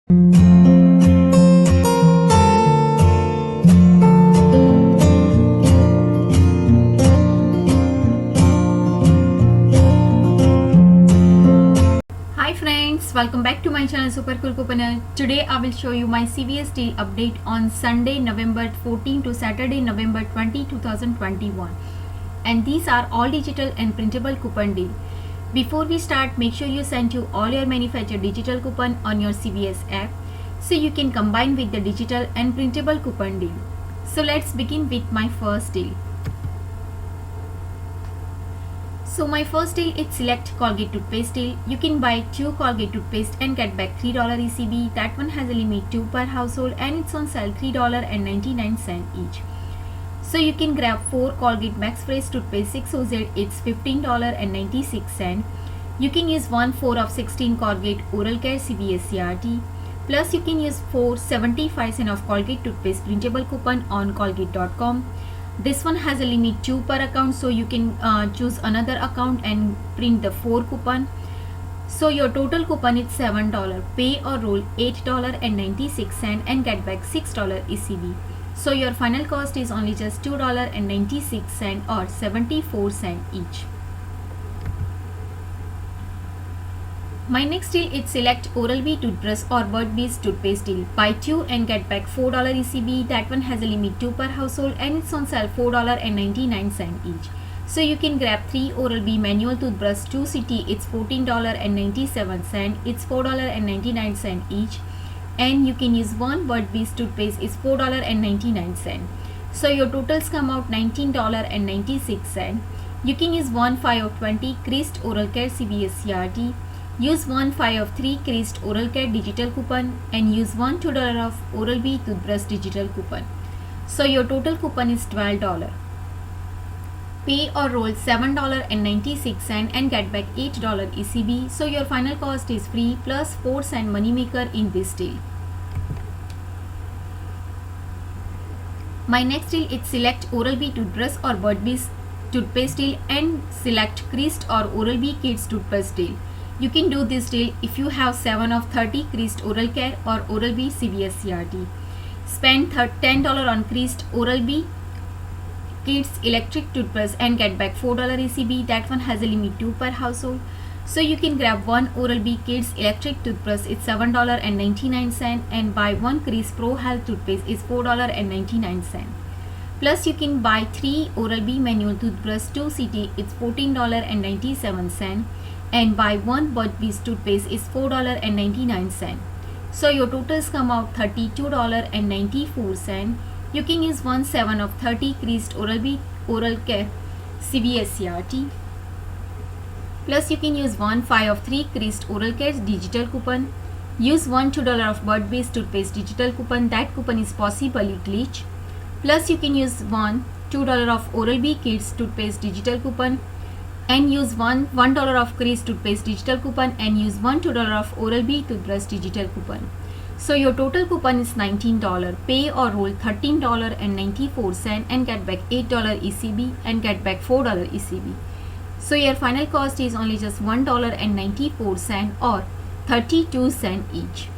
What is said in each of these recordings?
Hi friends, welcome back to my channel Super Cool Couponer. Today I will show you my CVS deal update on Sunday November 14 to Saturday November 20, 2021. And these are all digital and printable coupon deal. Before we start, make sure you send to all your manufactured digital coupon on your CVS app so you can combine with the digital and printable coupon deal. So let's begin with my first deal. So my first deal is select Colgate toothpaste deal. You can buy 2 Colgate toothpaste and get back $3 ECB. That one has a limit 2 per household and it's on sale $3.99 each. So you can grab 4 Colgate Max Fresh toothpaste 6OZ, it's $15.96. You can use 1/4 of 16 Colgate Oral Care CVS CRT. Plus you can use 4.75 of Colgate toothpaste printable coupon on Colgate.com. This one has a limit 2 per account, so you can choose another account and print the 4 coupon. So your total coupon is $7. Pay or roll $8.96 and get back $6 ECB. So your final cost is only just $2.96 or 74 cents each. My next deal is select Oral-B toothbrush or Burt's toothpaste deal. Buy 2 and get back $4 ECB. That one has a limit 2 per household and it's on sale $4.99 each. So you can grab 3 Oral-B manual toothbrush 2CT, it's $14.97. It's $4.99 each. And you can use 1 Burt's toothpaste, it's $4.99. So your totals come out $19.96. You can use 1/5 of 20 Crest Oral Care CVS CRT. Use 1/5 of 3 Crest Oral Care digital coupon and use $2 of Oral-B toothbrush digital coupon. So your total coupon is $12. Pay or roll $7.96 and get back $8 ECB. So your final cost is free plus 4 cent money maker in this deal. My next deal is select Oral-B toothbrush or Burt's toothpaste deal and select Crest or Oral-B Kids toothpaste deal. You can do this deal if you have 7 of 30 Crest Oral Care or Oral-B CVS CRT. Spend $10 on Crest Oral-B Kids electric toothbrush and get back $4 ECB. That one has a limit 2 per household. So you can grab 1 Oral-B Kids electric toothbrush, it's $7.99 and buy 1 Crest Pro Health toothpaste, is $4.99. Plus you can buy 3 Oral-B manual toothbrush 2CT, it's $14.97 and buy 1 Burt's toothpaste is $4.99. So your totals come out $32.94. You can use 1/7 of 30 Crest Oral-B Oral Care CVS CRT. Plus you can use 1/5 of 3 Crest Oral Care digital coupon. Use $2 of Burt's toothpaste digital coupon. That coupon is possibly glitch. Plus you can use $2 of Oral-B Kids toothpaste digital coupon and use $1 of Crest toothpaste digital coupon and use $2 of Oral-B toothbrush digital coupon. So your total coupon is $19. Pay or roll $13.94 and get back $8 ECB and get back $4 ECB. So your final cost is only just $1.94 or 32 cents each.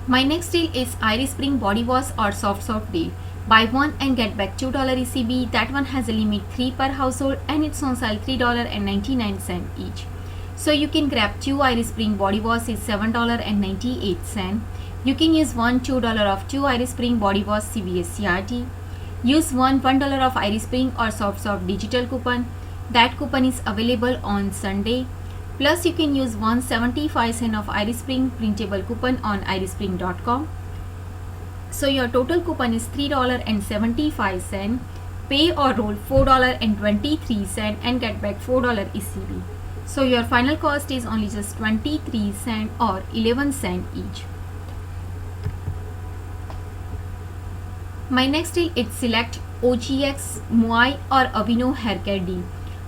My next deal is Irish Spring body wash or soft deal. Buy 1 and get back $2 ECB. That one has a limit 3 per household and it's on sale $3.99 each. So you can grab 2 Irish Spring body wash, is $7.98. You can use $2 of 2 Irish Spring body wash CVS CRT. Use $1 of Irish Spring or soft digital coupon. That coupon is available on Sunday. Plus you can use 1.75 cents of Irish Spring printable coupon on irishspring.com. So your total coupon is $3.75. Pay or roll $4.23 and get back $4 ECB. So your final cost is only just 23 cents or 11 cents each. My next deal is select OGX Muai or Aveeno hair care deal.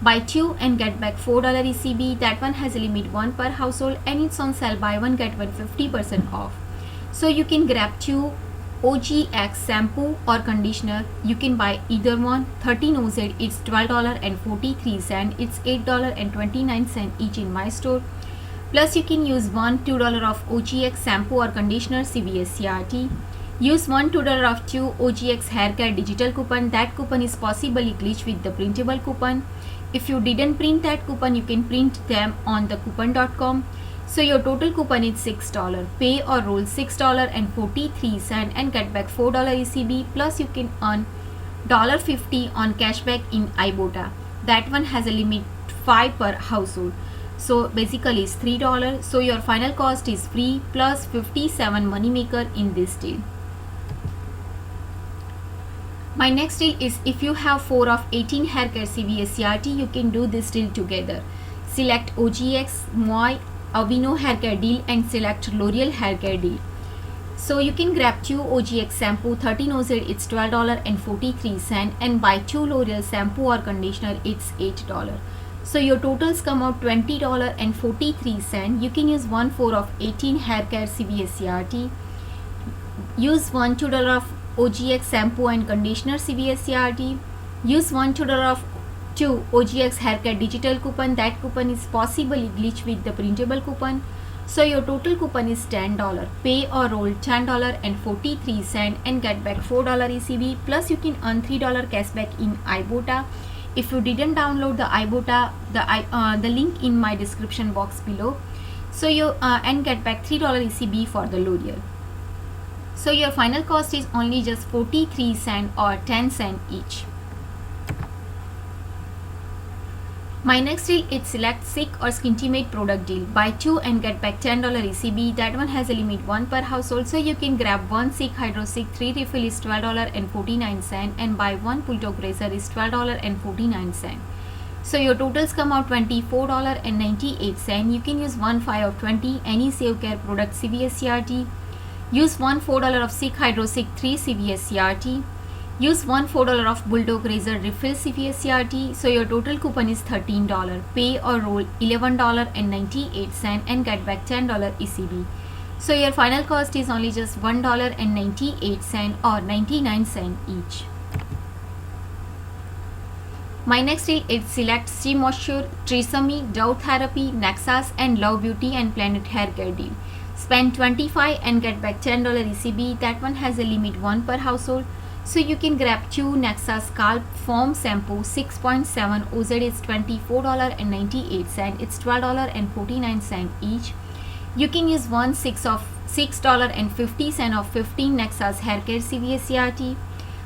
Buy 2 and get back $4 ECB. That one has a limit 1 per household and it's on sale buy 1 get 1 50% off. So you can grab 2 OGX shampoo or conditioner. You can buy either one. 13 OZ, it's $12.43. It's $8.29 each in my store. Plus you can use $2 of OGX shampoo or conditioner CVS CRT. Use $2 of 2 OGX hair care digital coupon. That coupon is possibly glitched with the printable coupon. If you didn't print that coupon, you can print them on the coupon.com. So your total coupon is $6. Pay or roll $6.43 and get back $4 ECB. Plus you can earn $1.50 on cashback in Ibotta. That one has a limit 5 per household. So basically it's $3. So your final cost is free plus 57 moneymaker in this deal. My next deal is if you have 4 of 18 hair care CVS CRT, you can do this deal together. Select OGX, Moi, Aveeno hair care deal and select L'Oreal hair care deal. So you can grab 2 OGX shampoo 13 OZ, it's $12.43 and buy 2 L'Oreal shampoo or conditioner, it's $8. So your totals come out $20.43. You can use 1/4 of 18 hair care CVS CRT. Use $2 of OGX shampoo and conditioner CVS CRT. Use $2 of 2 OGX hair care digital coupon. That coupon is possibly glitched with the printable coupon. So your total coupon is $10. Pay or roll $10.43 and get back $4 ECB. Plus you can earn $3 cashback in Ibotta. If you didn't download the Ibotta, the link in my description box below. So you and get back $3 ECB for the L'Oreal. So your final cost is only just 43 cents or 10 cents each. My next deal is select Silk or Skintimate product deal. Buy 2 and get back $10 ECB. That one has a limit 1 per household. So you can grab 1 Silk Hydro Silk 3 refill is $12.49 and buy 1 Pultog razor is $12.49. So your totals come out $24.98. You can use 1/5 of 20 any Save Care product CVS CRT. Use $4 of Silk Hydro Silk 3 CVS CRT. Use $4 of Bulldog razor refill CVS CRT. So your total coupon is $13. Pay or roll $11.98 and get back $10 ECB. So your final cost is only just $1.98 or 99 cents each. My next deal is select Sea Moisture, Tresemme, Dove Therapy, Nexus and Love Beauty and Planet Hair Care deal. Spend $25 and get back $10 ECB. That one has a limit 1 per household. So you can grab 2 Nexus Scalp Foam Shampoo 6.7 OZ is $24.98. It's $12.49 each. You can use 1/6 of $6.50 of 15 Nexus Hair Care CVS CRT.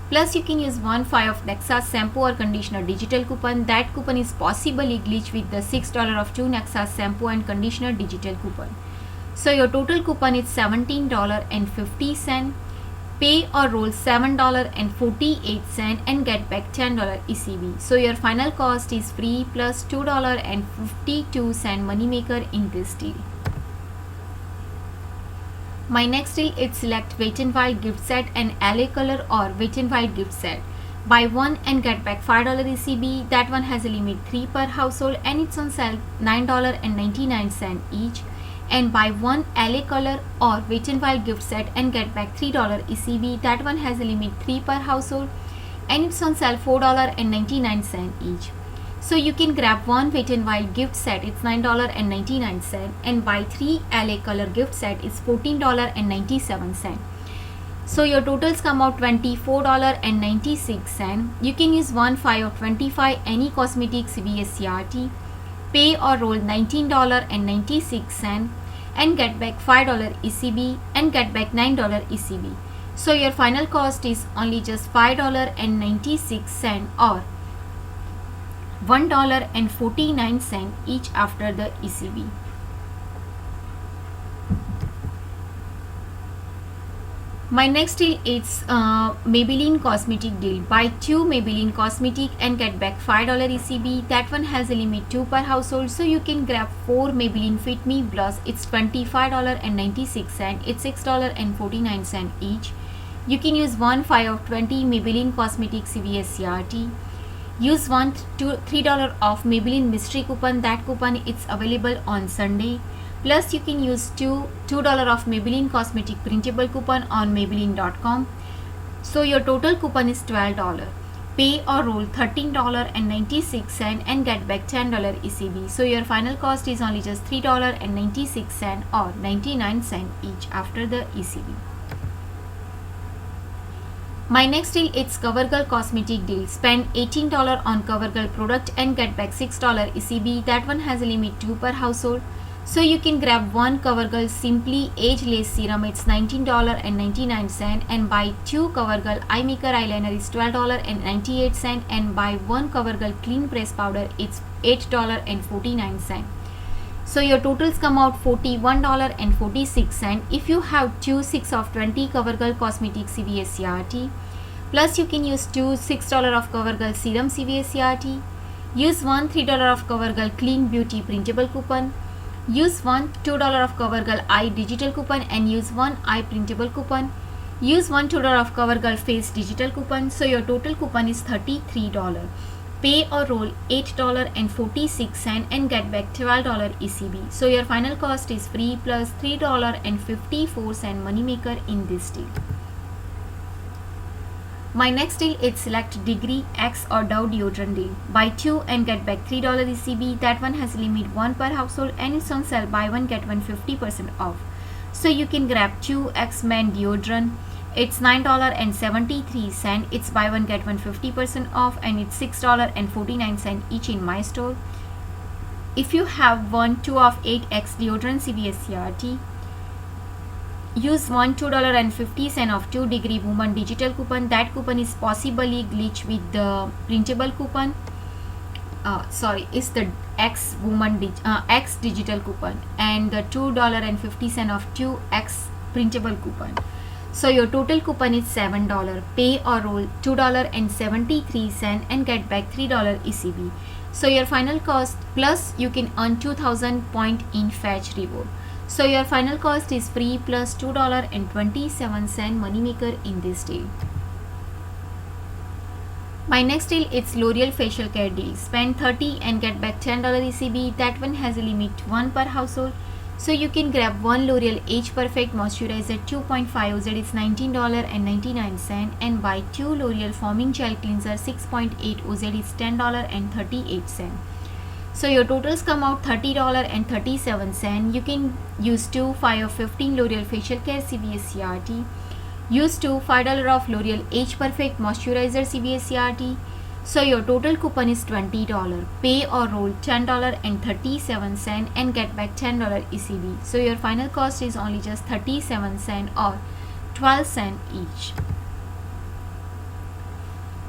Plus you can use 1/5 of Nexus shampoo or conditioner digital coupon. That coupon is possibly glitched with the $6 of 2 Nexus shampoo and conditioner digital coupon. So your total coupon is $17.50. Pay or roll $7.48 and get back $10 ECB. So your final cost is free plus $2.52 moneymaker in this deal. My next deal is select Wet n Wild gift set and LA Color or Wet n Wild gift set. Buy 1 and get back $5 ECB. That one has a limit 3 per household and it's on sale $9.99 each. And buy 1 LA Color or Wet n Wild gift set and get back $3 ECB. That one has a limit 3 per household and it's on sale $4.99 each. So you can grab 1 Wet n Wild gift set, it's $9.99 and buy 3 LA Color gift set, it's $14.97. So your totals come out $24.96. You can use 1/5 of 25 any cosmetics CVS CRT. Pay or roll $19.96 and get back $5 ECB and get back $9 ECB. So your final cost is only just $5.96 or $1.49 each after the ECB. My next deal is Maybelline cosmetic deal. Buy 2 Maybelline cosmetic and get back $5 ECB. That one has a limit 2 per household. So you can grab 4 Maybelline Fit Me Blush. It's $25.96. It's $6.49 each. You can use 1/5 of 20 Maybelline cosmetic CVS CRT. Use $3 off Maybelline mystery coupon. That coupon it's available on Sunday. Plus you can use $2 of Maybelline cosmetic printable coupon on Maybelline.com. So your total coupon is $12. pay or roll $13.96 and get back $10 ECB. So your final cost is only just $3.96 or 99 cents each after the ECB. My next deal is CoverGirl cosmetic deal. Spend $18 on CoverGirl product and get back $6 ECB. That one has a limit 2 per household. So you can grab one CoverGirl Simply Ageless Serum, it's $19.99 and buy two CoverGirl Eye Maker Eyeliner, it's $12.98 and buy one CoverGirl Clean Press Powder, it's $8.49. So your totals come out $41.46 if you have two 6 of 20 CoverGirl Cosmetic CVS CRT. Plus you can use two $6 of CoverGirl Serum CVS CRT. Use one $3 of CoverGirl Clean Beauty printable coupon. Use one $2 of CoverGirl Eye digital coupon and use one Eye printable coupon. Use one $2 of CoverGirl Face digital coupon. So your total coupon is $33. Pay or roll $8.46 and get back $12 ECB. So your final cost is free plus $3.54 moneymaker in this deal. My next deal is select Degree, X or Dove deodorant deal. Buy two and get back $3 ECB. That one has limit 1 per household and it's on sale. Buy one get one 50% off. So you can grab two X-Men deodorant. It's $9.73. It's buy one get one 50% off and it's $6.49 each in my store. If you have one 2 of 8X deodorant CVS CRT, use one $2.50 of 2 Degree Woman digital coupon. That coupon is possibly glitch with the printable coupon. It's the X Woman X digital coupon and the $2.50 of 2X printable coupon. So your total coupon is $7. Pay or roll $2.73 and get back $3 ECB. So your final cost plus you can earn 2000 point in fetch reward. So your final cost is free plus $2.27 moneymaker in this deal. My next deal is L'Oreal facial care deal. Spend $30 and get back $10 ECB. That one has a limit 1 per household. So you can grab one L'Oreal Age Perfect Moisturizer 2.5 OZ, it's $19.99 and buy two L'Oreal Foaming Gel Cleanser 6.8 OZ, it's $10.38. So your totals come out $30.37. You can use two 5 of 15 L'Oreal Facial Care CVS CRT. Use two $5 of L'Oreal Age Perfect Moisturizer CVS CRT. So your total coupon is $20. Pay or roll $10.37 and get back $10 ECB. So your final cost is only just 37 cents or 12 cents each.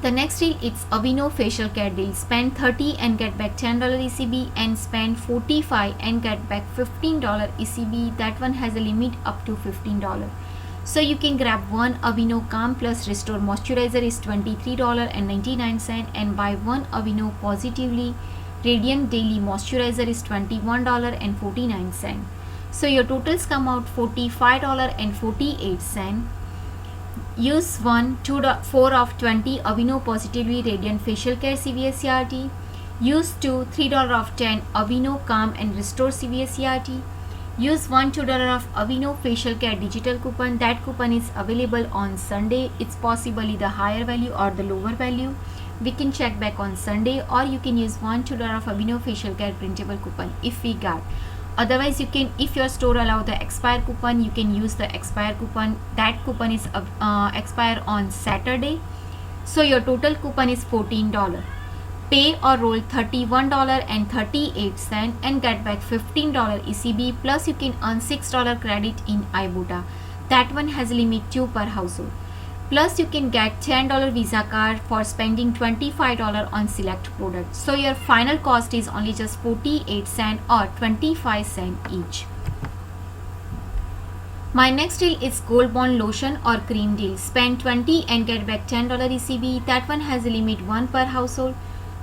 The next deal is Aveeno facial care deal. Spend $30 and get back $10 ECB and spend $45 and get back $15 ECB. That one has a limit up to $15. So you can grab one Aveeno Calm Plus Restore Moisturizer is $23.99 and buy one Aveeno Positively Radiant Daily Moisturizer is $21.49. So your totals come out $45.48. Use one 4 of 20 Aveeno Positively Radiant Facial Care CVS CRT. Use two $3 of 10 Aveeno Calm and Restore CVS CRT. Use one $2 of Aveeno Facial Care digital coupon. That coupon is available on Sunday. It's possibly the higher value or the lower value. We can check back on Sunday, or you can use one $2 of Aveeno Facial Care printable coupon if we got. Otherwise you can, if your store allow the expire coupon, you can use the expire coupon. That coupon is expire on Saturday. So your total coupon is $14. Pay or roll $31.38 and get back $15 ECB. Plus you can earn $6 credit in Ibotta. That one has a limit 2 per household. Plus you can get $10 Visa card for spending $25 on select products. So your final cost is only just 48 cents or 25 cents each. My next deal is Gold Bond lotion or cream deal. Spend $20 and get back $10 ECB. That one has a limit 1 per household.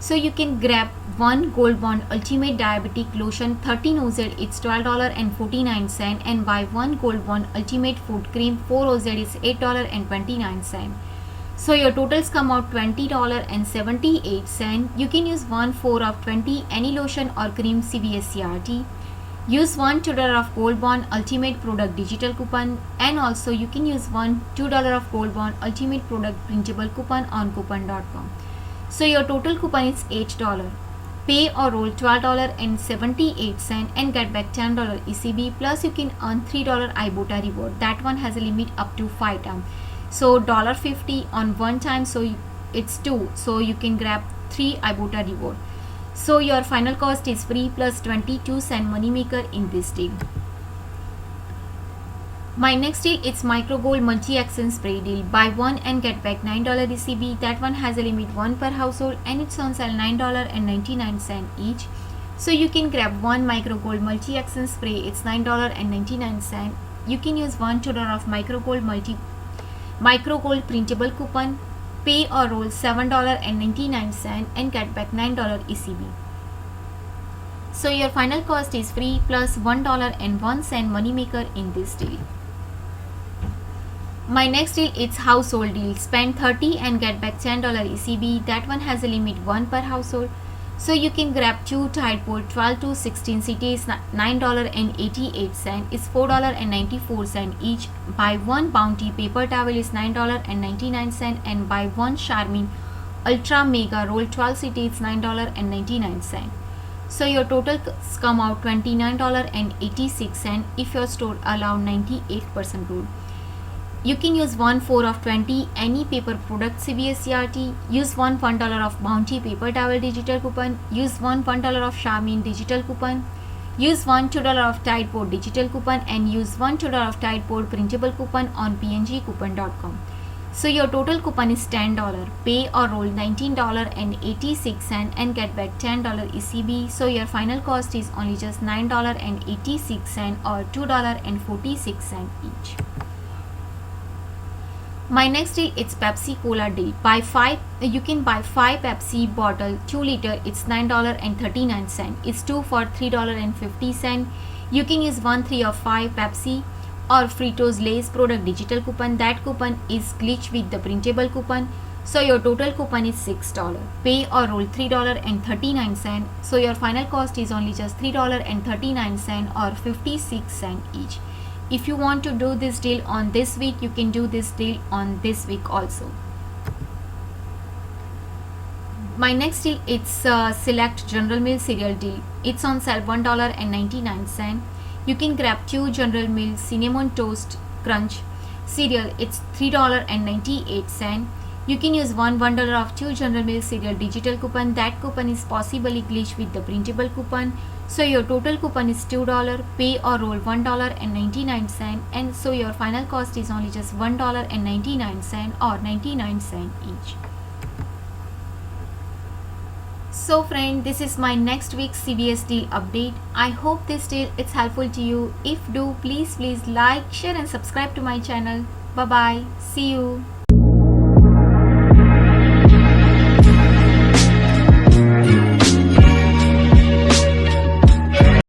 So you can grab one Gold Bond Ultimate Diabetic Lotion 13 OZ, it's $12.49 and buy one Gold Bond Ultimate Food Cream 4 OZ, it's $8.29. So your totals come out $20.78. You can use one 4 of 20 any lotion or cream CVS CRT. Use one $2 of Gold Bond Ultimate Product digital coupon, and also you can use one $2 of Gold Bond Ultimate Product printable coupon on coupon.com. So your total coupon is $8. Pay or roll $12.78 and get back $10 ECB, plus you can earn $3 iBota reward. That one has a limit up to 5 times. So $50 on one time, so it's 2. So you can grab 3 iBota reward. So your final cost is free plus 22-cent moneymaker in this deal. My next deal is Microgold multi-action spray deal. Buy one and get back $9 ECB. That one has a limit 1 per household and it's on sale $9.99 each. So you can grab one Microgold multi-action spray. It's $9.99. You can use $1 of Microgold printable coupon. Pay or roll $7.99 and get back $9 ECB. So your final cost is free plus $1.01 moneymaker in this deal. My next deal is household deal. Spend $30 and get back $10 ECB. That one has a limit 1 per household. So you can grab 2 Tide Pod 12 to 16 CTs, $9.88. It's $4.94 each. Buy one Bounty paper towel is $9.99 and buy one Charmin Ultra Mega Roll 12 CTs, $9.99. So your total come out $29.86 if your store allow 98% rule. You can use 1/4 of 20 any paper product CVS CRT, use $1 of Bounty paper towel digital coupon, use $1 of Charmin digital coupon, use $2 of Tide Pod digital coupon and use $1 of Tide Pod printable coupon on pngcoupon.com. So your total coupon is $10. Pay or roll $19.86 and get back $10 ECB. So your final cost is only just $9.86 or $2.46 each. My next deal is Pepsi Cola deal. You can buy 5 Pepsi bottle 2 liter. It's $9.39. It's 2 for $3.50. You can use 1/3 of 5 Pepsi or Fritos Lay's product digital coupon. That coupon is glitch with the printable coupon. So your total coupon is $6. Pay or roll $3.39. So your final cost is only just $3.39 or 56 cents each. If you want to do this deal on this week, you can do this deal on this week also. My next deal is Select General Mills cereal deal. It's on sale $1.99. You can grab 2 General Mills Cinnamon Toast Crunch cereal. It's $3.98. You can use $1 of 2 General Mills cereal digital coupon. That coupon is possibly glitched with the printable coupon. So your total coupon is $2. Pay or roll $1.99 and so your final cost is only just $1.99 or 99 cents each. So friend, this is my next week's CVS deal update. I hope this deal is helpful to you. If do, please like, share and subscribe to my channel. Bye bye. See you.